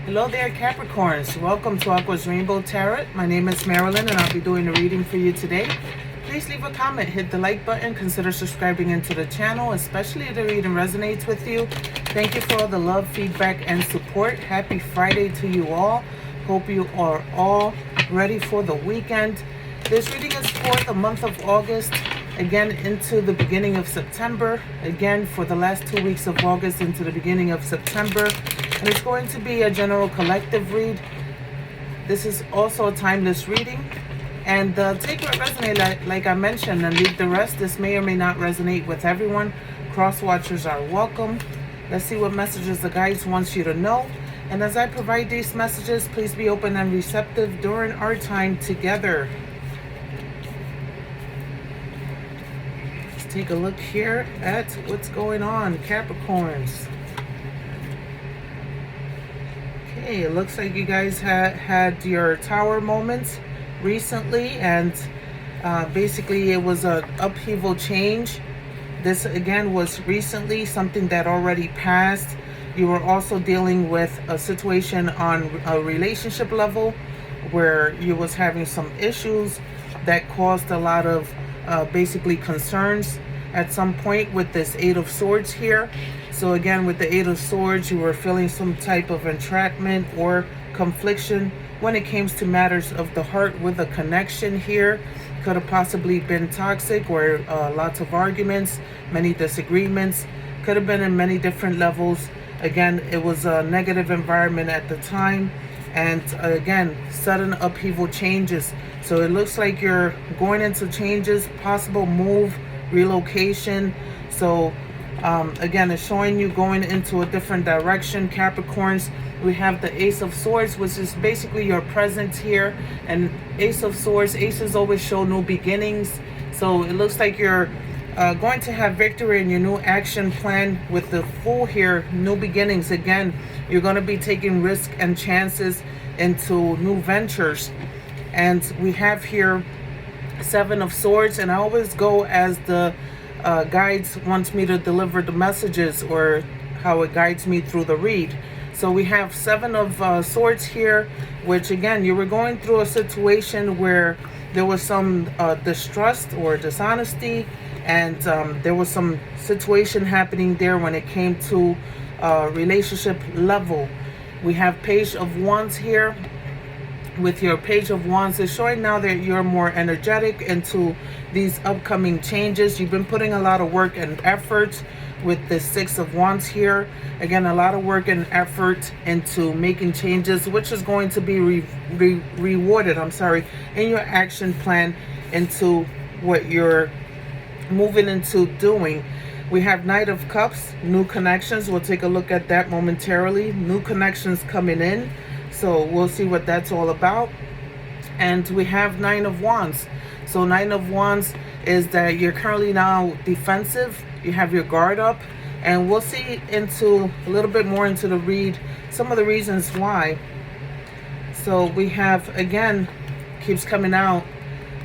Hello there, Capricorns. Welcome to Aqua's Rainbow Tarot. My name is Marilyn, and I'll be doing a reading for you today. Please leave a comment, hit the like button, consider subscribing into the channel, especially if the reading resonates with you. Thank you for all the love, feedback, and support. Happy Friday to you all. Hope you are all ready for the weekend. This reading is for the month of August, again into the beginning of September, again for the last 2 weeks of August into the beginning of September. And it's going to be a general collective read. This is also a timeless reading. And take what resonates, like I mentioned, and leave the rest. This may or may not resonate with everyone. Cross watchers are welcome. Let's see what messages the guides wants you to know. And as I provide these messages, please be open and receptive during our time together. Let's take a look here at what's going on, Capricorns. Okay, it looks like you guys had your tower moments recently, and basically it was an upheaval change. This again was recently something that already passed. You were also dealing with a situation on a relationship level where you was having some issues that caused a lot of basically concerns at some point with this Eight of Swords here. So again, with the Eight of Swords, you were feeling some type of entrapment or confliction when it came to matters of the heart with a connection here. Could have possibly been toxic or lots of arguments, many disagreements. Could have been in many different levels. Again, it was a negative environment at the time. And again, sudden upheaval changes. So it looks like you're going into changes, possible move, relocation. So again, it's showing you going into a different direction, Capricorns. We have the Ace of Swords, which is basically your presence here. And Ace of Swords, aces always show new beginnings. So it looks like you're going to have victory in your new action plan with the Fool here, new beginnings. Again, you're going to be taking risks and chances into new ventures. And we have here Seven of Swords, and I always go as the guides wants me to deliver the messages, or how it guides me through the read. So we have Seven of Swords here, which again, you were going through a situation where there was some distrust or dishonesty, and there was some situation happening there when it came to relationship level. We have Page of Wands here. With your Page of Wands, is showing now that you're more energetic into these upcoming changes. You've been putting a lot of work and effort with the Six of Wands here. Again, a lot of work and effort into making changes, which is going to be rewarded, in your action plan into what you're moving into doing. We have Knight of Cups, new connections. We'll take a look at that momentarily. New connections coming in. So we'll see what that's all about. And we have Nine of Wands. So Nine of Wands is that you're currently now defensive. You have your guard up. And we'll see into a little bit more into the read, some of the reasons why. So we have, again, keeps coming out,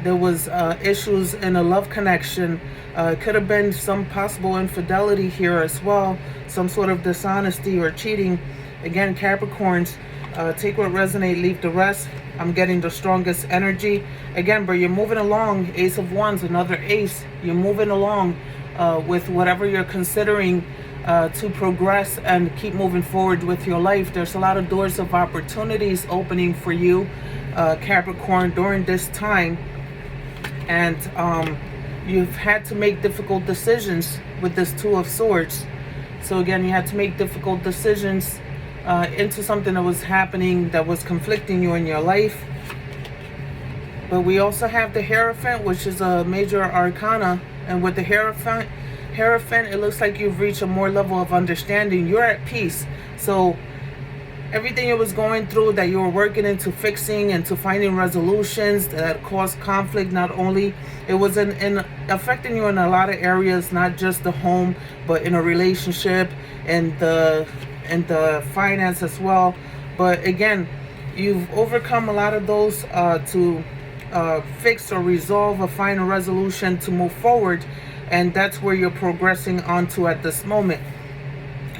there was issues in a love connection. It could have been some possible infidelity here as well. Some sort of dishonesty or cheating. Again, Capricorns, take what resonates, leave the rest. I'm getting the strongest energy. Again, but you're moving along. Ace of Wands, another ace. You're moving along with whatever you're considering to progress and keep moving forward with your life. There's a lot of doors of opportunities opening for you, Capricorn, during this time. And you've had to make difficult decisions with this Two of Swords. So again, you had to make difficult decisions into something that was happening, that was conflicting you in your life. But we also have the Hierophant, which is a major arcana. And with the Hierophant, it looks like you've reached a more level of understanding. You're at peace. So everything you was going through, that you were working into fixing and to finding resolutions that caused conflict, not only it was in affecting you in a lot of areas, not just the home, but in a relationship and the finance as well. But again, you've overcome a lot of those to fix or resolve or find a resolution to move forward. And that's where you're progressing onto at this moment.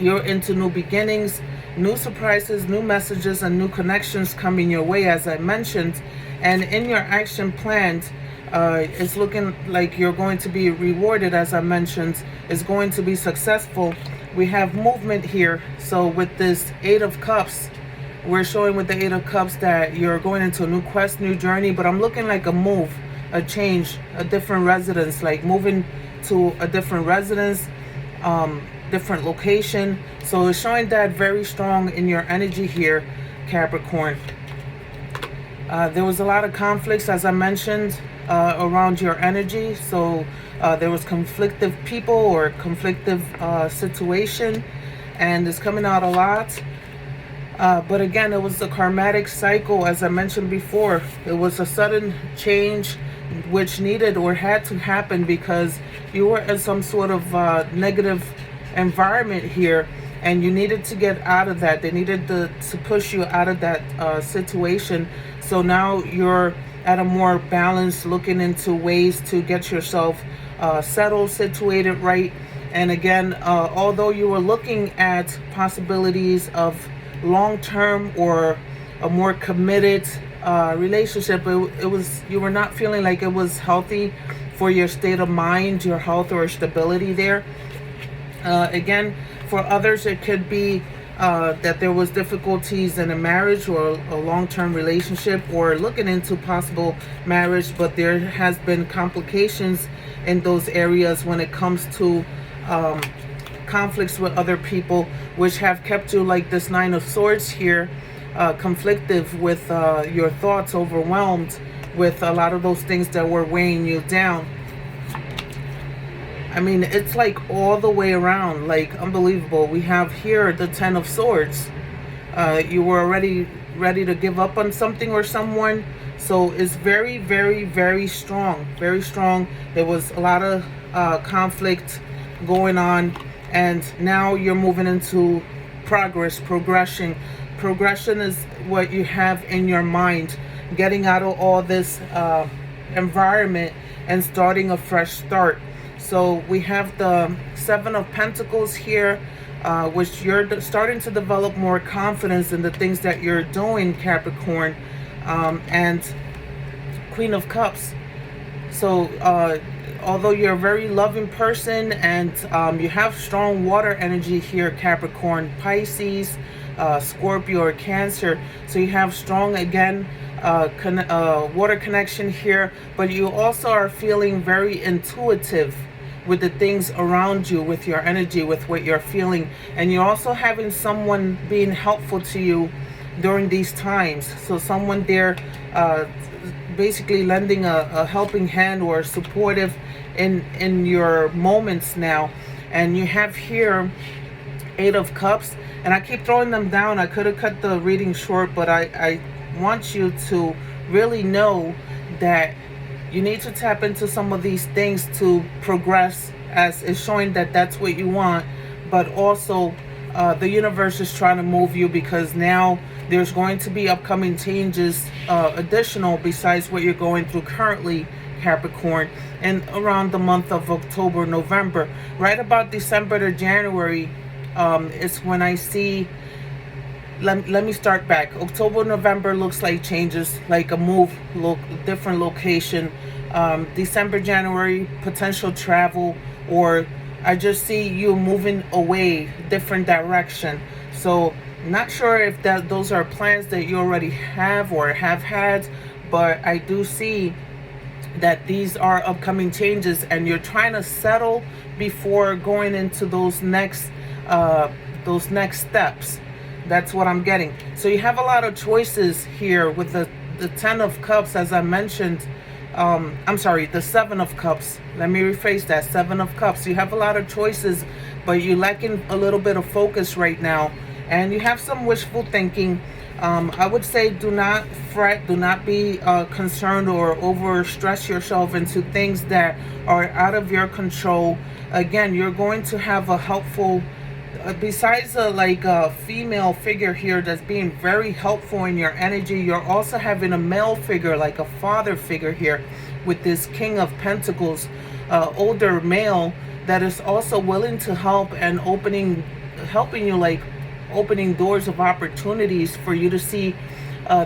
You're into new beginnings. new surprises, new messages, and new connections coming your way, as I mentioned. And in your action plans, it's looking like you're going to be rewarded, as I mentioned. It's going to be successful. We have movement here. So with this Eight of Cups, we're showing with the Eight of Cups that you're going into a new quest, new journey, but I'm looking like a move, a change, a different residence, like moving to a different residence, different location. So it's showing that very strong in your energy here, Capricorn. There was a lot of conflicts, as I mentioned, around your energy. So there was conflictive people or conflictive situation, and it's coming out a lot. But again, it was a karmatic cycle, as I mentioned before. It was a sudden change which needed or had to happen because you were in some sort of negative environment here, and you needed to get out of that. They needed to push you out of that situation. So now you're at a more balanced, looking into ways to get yourself settled, situated right. And again, although you were looking at possibilities of long-term or a more committed relationship, it was, you were not feeling like it was healthy for your state of mind, your health or stability there. Again, for others, it could be that there was difficulties in a marriage or a long-term relationship, or looking into possible marriage, but there has been complications in those areas when it comes to conflicts with other people, which have kept you, like this Nine of Swords here, conflictive with your thoughts, overwhelmed with a lot of those things that were weighing you down. I mean, it's like all the way around, like unbelievable. We have here the Ten of Swords. You were already ready to give up on something or someone. So it's very, very, very strong. Very strong. There was a lot of conflict going on. And now you're moving into progress, progression. Progression is what you have in your mind. Getting out of all this environment and starting a fresh start. So we have the Seven of Pentacles here, which you're starting to develop more confidence in the things that you're doing, Capricorn, and Queen of Cups. So although you're a very loving person and you have strong water energy here, Capricorn, Pisces, Scorpio, or Cancer, so you have strong, again, water connection here, but you also are feeling very intuitive with the things around you, with your energy, with what you're feeling, and you're also having someone being helpful to you during these times. So someone there basically lending a helping hand or supportive in your moments now. And you have here Eight of Cups, and I keep throwing them down. I could have cut the reading short, but I want you to really know that you need to tap into some of these things to progress, as it's showing that that's what you want. But also the universe is trying to move you, because now there's going to be upcoming changes, additional besides what you're going through currently, Capricorn, and around the month of October, November. Right about December to January is when I see, let me start back. October, November looks like changes, like a move, different location. December, January, potential travel, or I just see you moving away, different direction. So not sure if those are plans that you already have or have had, but I do see that these are upcoming changes, and you're trying to settle before going into those next steps. That's what I'm getting. So you have a lot of choices here with the Ten of Cups, as I mentioned. I'm sorry, the Seven of Cups. Let me rephrase that. Seven of Cups. You have a lot of choices, but you're lacking a little bit of focus right now. And you have some wishful thinking. I would say do not fret, do not be concerned or overstress yourself into things that are out of your control. Again, you're going to have a helpful, besides a female figure here that's being very helpful in your energy, you're also having a male figure, like a father figure here with this King of Pentacles, older male that is also willing to help and helping you, like opening doors of opportunities for you to see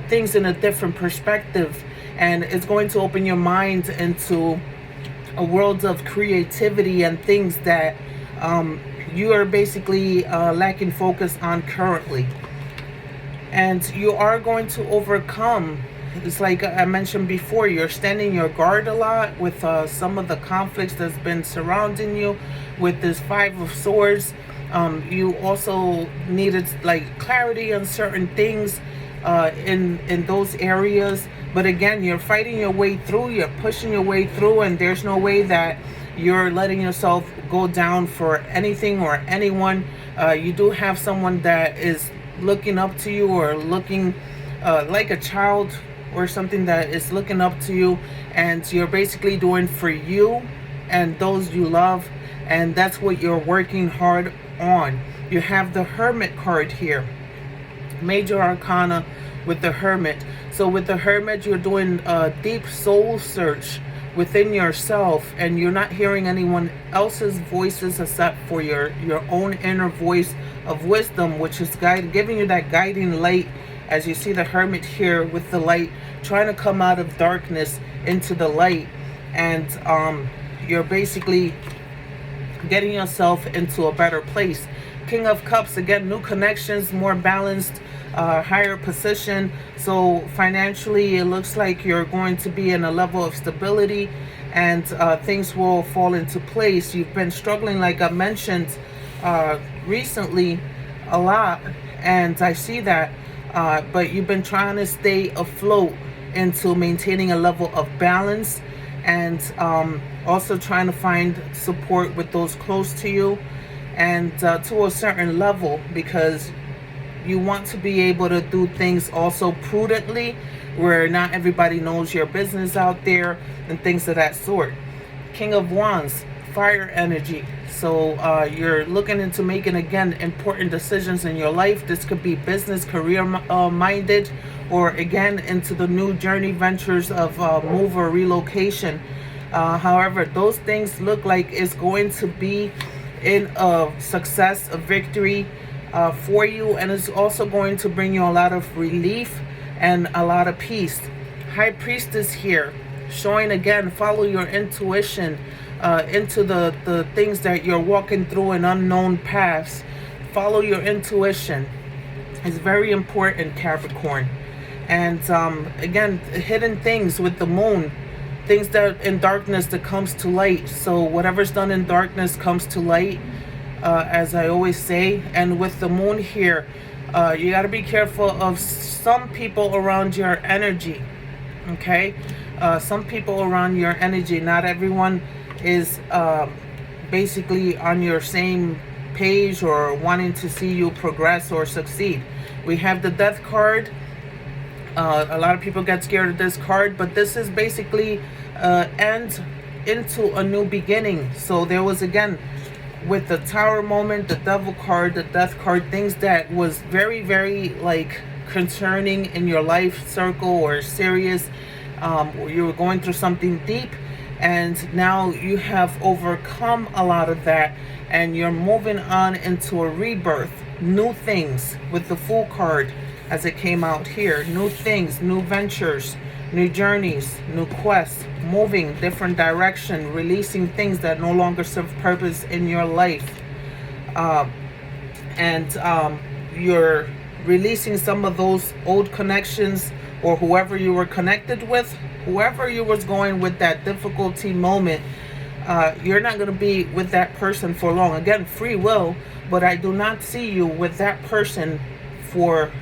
things in a different perspective, and it's going to open your mind into a world of creativity and things that you are basically lacking focus on currently. And you are going to overcome. It's like I mentioned before, you're standing your guard a lot with some of the conflicts that's been surrounding you with this Five of Swords. You also needed like clarity on certain things in those areas. But again, you're fighting your way through, you're pushing your way through, and there's no way that you're letting yourself go down for anything or anyone. You do have someone that is looking up to you, or looking like a child or something that is looking up to you, and you're basically doing for you and those you love, and that's what you're working hard on. You have the Hermit card here, Major Arcana with the Hermit. So with the Hermit, you're doing a deep soul search within yourself, and you're not hearing anyone else's voices except for your own inner voice of wisdom, which is giving you that guiding light. As you see the Hermit here with the light, trying to come out of darkness into the light, and you're basically getting yourself into a better place. King of Cups, again, new connections, more balanced, higher position. So financially, it looks like you're going to be in a level of stability, and things will fall into place. You've been struggling, like I mentioned recently, a lot, and I see that, but you've been trying to stay afloat into maintaining a level of balance, and also trying to find support with those close to you, and to a certain level, because you want to be able to do things also prudently, where not everybody knows your business out there and things of that sort. King of Wands, fire energy. So you're looking into making, again, important decisions in your life. This could be business, career minded, or again into the new journey ventures of move or relocation. However, those things look like it's going to be in a success, a victory for you, and it's also going to bring you a lot of relief and a lot of peace. High Priestess here, showing again, follow your intuition into the things that you're walking through in unknown paths. Follow your intuition. It's very important, Capricorn. And again, hidden things with the moon, things that in darkness that comes to light. So whatever's done in darkness comes to light, as I always say. And with the moon here, you got to be careful of some people around your energy. Okay, some people around your energy. Not everyone is basically on your same page or wanting to see you progress or succeed. We have the Death card. A lot of people get scared of this card, but this is basically end into a new beginning. So there was, again, with the Tower moment, the Devil card, the Death card, things that was very, very like concerning in your life circle or serious. You were going through something deep, and now you have overcome a lot of that, and you're moving on into a rebirth, new things with the Fool card as it came out here. New things, new ventures, new journeys, new quests, moving different direction, releasing things that no longer serve purpose in your life. And you're releasing some of those old connections, or whoever you were connected with, whoever you was going with that difficulty moment. You're not going to be with that person for long. Again, free will, but I do not see you with that person for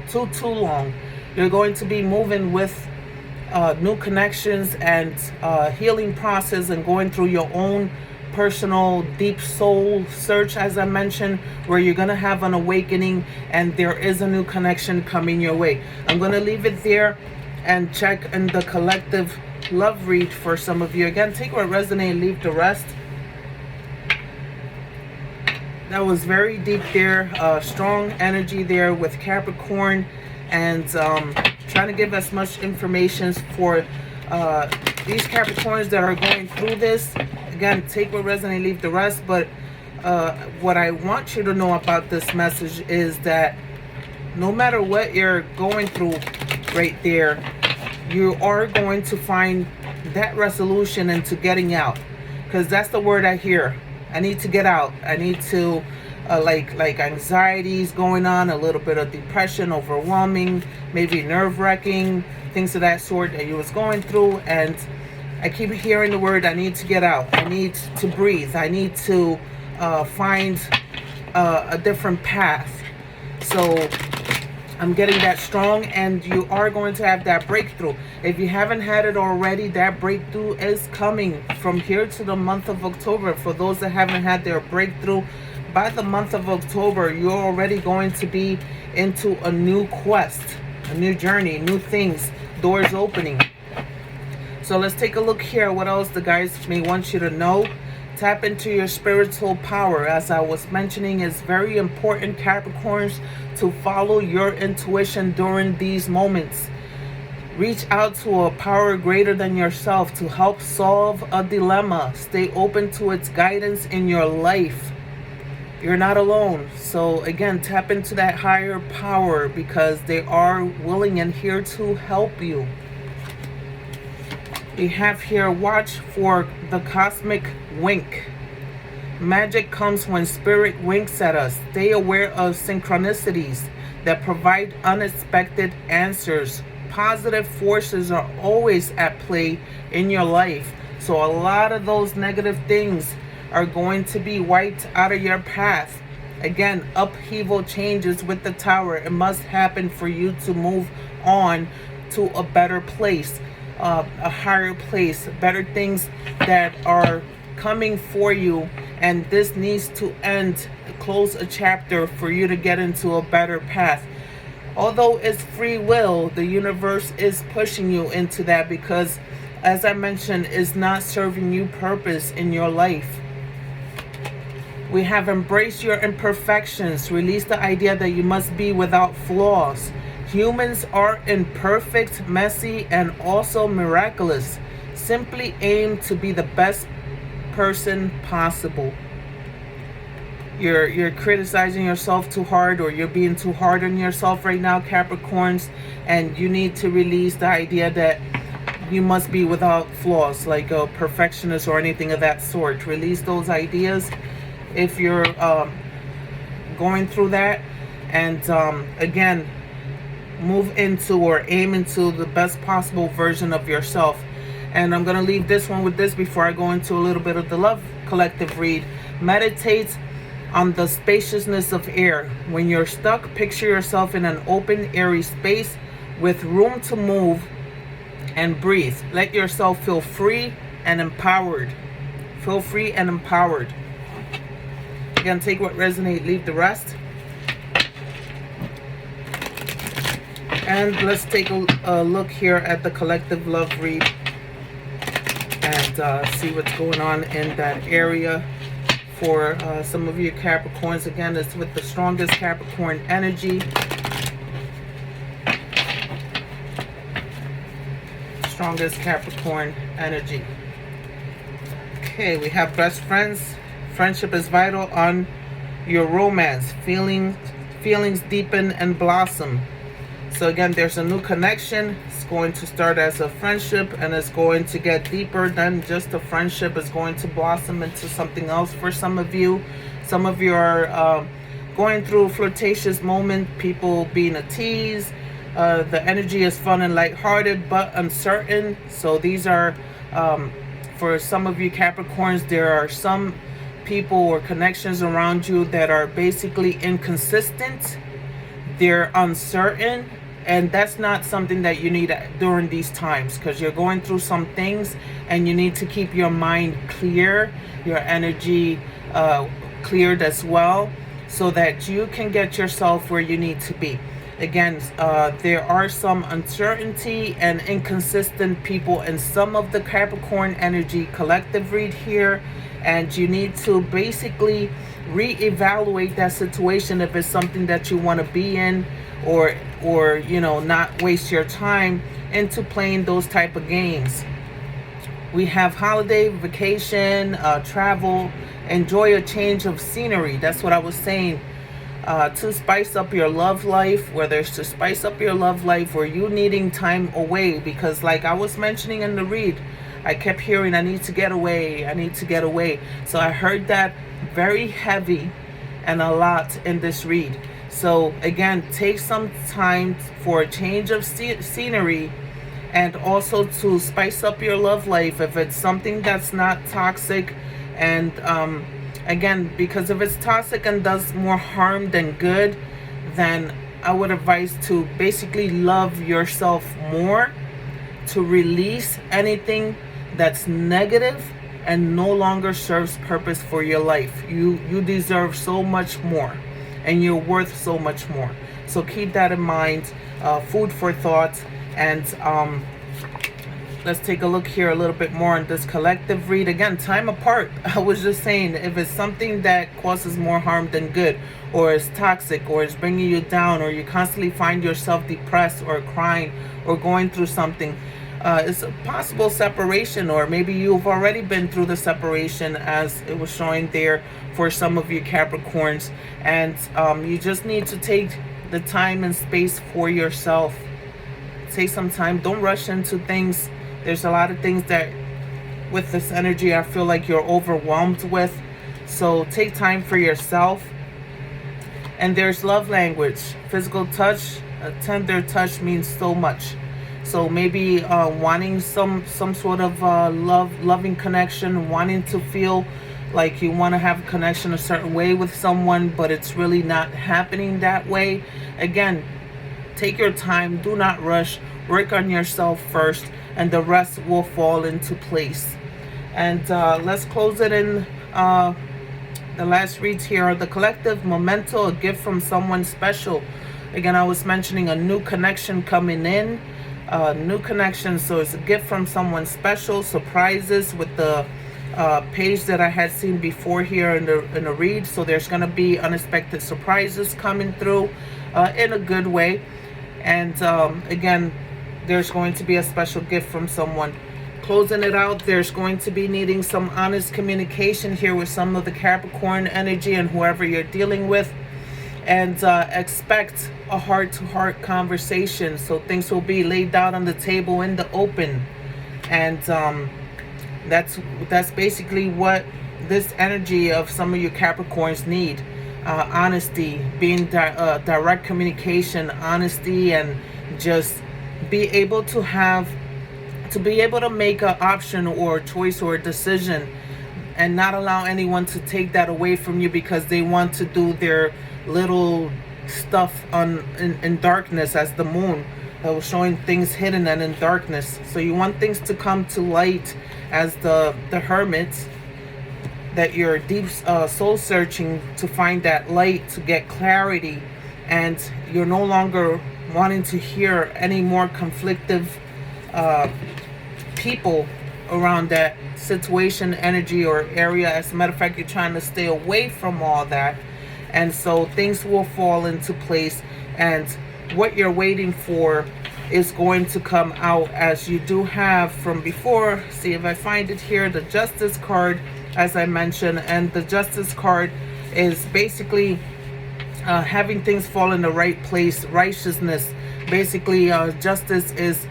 too long. You're going to be moving with new connections and healing process, and going through your own personal deep soul search, as I mentioned, where you're going to have an awakening, and there is a new connection coming your way. I'm going to leave it there and check in the collective love read for some of you. Again, take what resonates, leave the rest. That was very deep there, strong energy there with Capricorn, and trying to give as much information for these Capricorns that are going through this. Again, take what resonates, leave the rest, but what I want you to know about this message is that no matter what you're going through right there, you are going to find that resolution into getting out. Because that's the word I hear. I need to get out. I need to, like anxieties going on, a little bit of depression, overwhelming, maybe nerve-wracking, things of that sort that you was going through. And I keep hearing the word, I need to get out. I need to breathe. I need to find a different path. So I'm getting that strong, and you are going to have that breakthrough. If you haven't had it already, that breakthrough is coming from here to the month of October. For those that haven't had their breakthrough, by the month of October, you're already going to be into a new quest, a new journey, new things, doors opening. So let's take a look here. What else the guys may want you to know? Tap into your spiritual power. As I was mentioning, it's very important, Capricorns, to follow your intuition during these moments. Reach out to a power greater than yourself to help solve a dilemma. Stay open to its guidance in your life. You're not alone. So again, tap into that higher power because they are willing and here to help you. We have here, watch for the cosmic wink. Magic comes when spirit winks at us. Stay aware of synchronicities that provide unexpected answers. Positive forces are always at play in your life. So a lot of those negative things are going to be wiped out of your path. Again, upheaval changes with the Tower. It must happen for you to move on to a better place. A higher place, better things that are coming for you, and this needs to end, close a chapter for you to get into a better path. Although it's free will, the universe is pushing you into that because, as I mentioned, it's not serving you purpose in your life. We have embraced your imperfections. Release the idea that you must be without flaws. Humans are imperfect, messy, and also miraculous. Simply aim to be the best person possible. You're criticizing yourself too hard, or you're being too hard on yourself right now, Capricorns, and you need to release the idea that you must be without flaws, like a perfectionist or anything of that sort. Release those ideas if you're going through that, and again, move into or aim into the best possible version of yourself. And I'm going to leave this one with this before I go into a little bit of the love collective read. Meditate on the spaciousness of air. When you're stuck, picture yourself in an open, airy space with room to move and breathe. Let yourself feel free and empowered. Feel free and empowered. Again, take what resonates, leave the rest. And let's take a look here at the collective love read and see what's going on in that area for some of you Capricorns. Again, it's with the strongest Capricorn energy. Strongest Capricorn energy. Okay, we have best friends. Friendship is vital on your romance. Feelings deepen and blossom. So again, there's a new connection. It's going to start as a friendship, and it's going to get deeper than just a friendship. It's going to blossom into something else for some of you. Some of you are going through a flirtatious moment, people being a tease. The energy is fun and lighthearted, but uncertain. So these are, for some of you Capricorns, there are some people or connections around you that are basically inconsistent. They're uncertain. And that's not something that you need during these times, because you're going through some things and you need to keep your mind clear, your energy cleared as well, so that you can get yourself where you need to be. Again, there are some uncertainty and inconsistent people in some of the Capricorn energy collective read here, and you need to basically reevaluate that situation if it's something that you want to be in, or you know, not waste your time into playing those type of games. We have holiday, vacation, travel, enjoy a change of scenery. That's what I was saying. To spice up your love life, whether it's to spice up your love life or you needing time away, because like I was mentioning in the read, I kept hearing, I need to get away, I need to get away. So I heard that very heavy and a lot in this read. So again, take some time for a change of scenery, and also to spice up your love life if it's something that's not toxic. And again, because if it's toxic and does more harm than good, then I would advise to basically love yourself more, to release anything that's negative and no longer serves purpose for your life. You deserve so much more, and you're worth so much more. So keep that in mind. Food for thought. And let's take a look here a little bit more on this collective read. Again, time apart. I was just saying, if it's something that causes more harm than good, or is toxic, or is bringing you down, or you constantly find yourself depressed or crying or going through something, it's a possible separation, or maybe you've already been through the separation, as it was showing there for some of you Capricorns. And you just need to take the time and space for yourself. Take some time. Don't rush into things. There's a lot of things that with this energy I feel like you're overwhelmed with. So take time for yourself. And there's love language. Physical touch, a tender touch means so much. So maybe wanting some sort of loving connection, wanting to feel like you want to have a connection a certain way with someone, but it's really not happening that way. Again, take your time. Do not rush. Work on yourself first, and the rest will fall into place. And let's close it in. The last reads here are the collective memento, a gift from someone special. Again, I was mentioning a new connection coming in. New connection, so it's a gift from someone special. Surprises with the page that I had seen before here in the read. So there's going to be unexpected surprises coming through in a good way. And again, there's going to be a special gift from someone. Closing it out, there's going to be needing some honest communication here with some of the Capricorn energy and whoever you're dealing with. And expect a heart-to-heart conversation. So things will be laid out on the table in the open. And that's basically what this energy of some of you Capricorns need. Honesty, being direct communication, honesty, and just be able to make an option or a choice or a decision, and not allow anyone to take that away from you because they want to do their little stuff in darkness, as the moon that was showing things hidden and in darkness. So you want things to come to light as the hermit, that you're deep soul searching to find that light, to get clarity, and you're no longer wanting to hear any more conflictive people around that situation, energy, or area. As a matter of fact, you're trying to stay away from all that. And so things will fall into place, and what you're waiting for is going to come out, as you do have from before. See if I find it here, the Justice card, as I mentioned. And the Justice card is basically having things fall in the right place, righteousness. Basically, justice is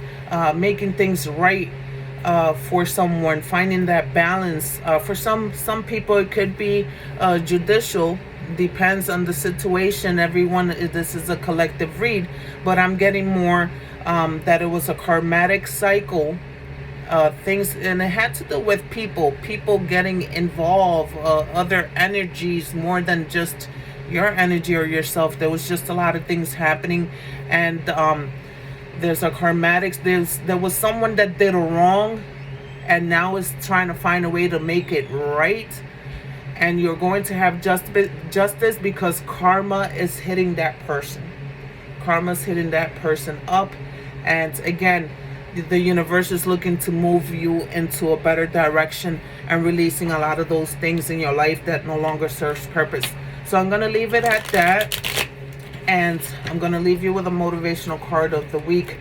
making things right for someone, finding that balance. For some people, it could be judicial. Depends on the situation. Everyone, this is a collective read, but I'm getting more that it was a karmatic cycle. Things, and it had to do with people getting involved, other energies more than just your energy or yourself. There was just a lot of things happening, and there's a karmatic. There was someone that did a wrong, and now is trying to find a way to make it right. And you're going to have justice because karma is hitting that person. Karma's hitting that person up. And again, the universe is looking to move you into a better direction and releasing a lot of those things in your life that no longer serves purpose. So I'm going to leave it at that. And I'm going to leave you with a motivational card of the week.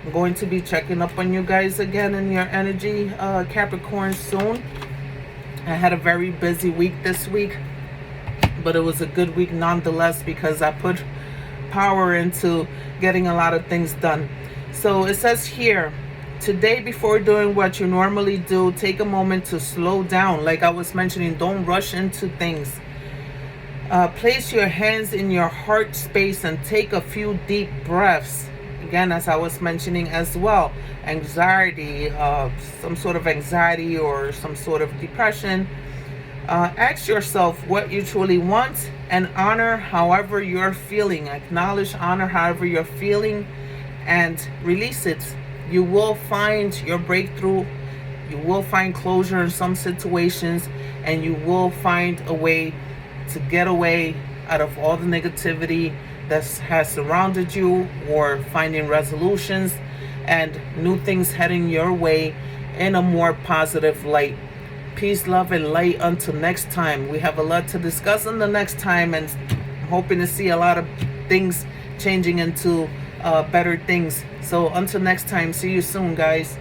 I'm going to be checking up on you guys again in your energy, Capricorn, soon. I had a very busy week this week, but it was a good week nonetheless because I put power into getting a lot of things done. So it says here, today, before doing what you normally do, take a moment to slow down. Like I was mentioning, don't rush into things. Place your hands in your heart space and take a few deep breaths. Again, as I was mentioning as well, anxiety, some sort of anxiety or some sort of depression. Ask yourself what you truly want and honor however you're feeling. Acknowledge, honor however you're feeling, and release it. You will find your breakthrough. You will find closure in some situations, and you will find a way to get away out of all the negativity that has surrounded you, or finding resolutions and new things heading your way in a more positive light. Peace, love, and light until next time. We have a lot to discuss on the next time, and I'm hoping to see a lot of things changing into better things. So until next time, see you soon, guys.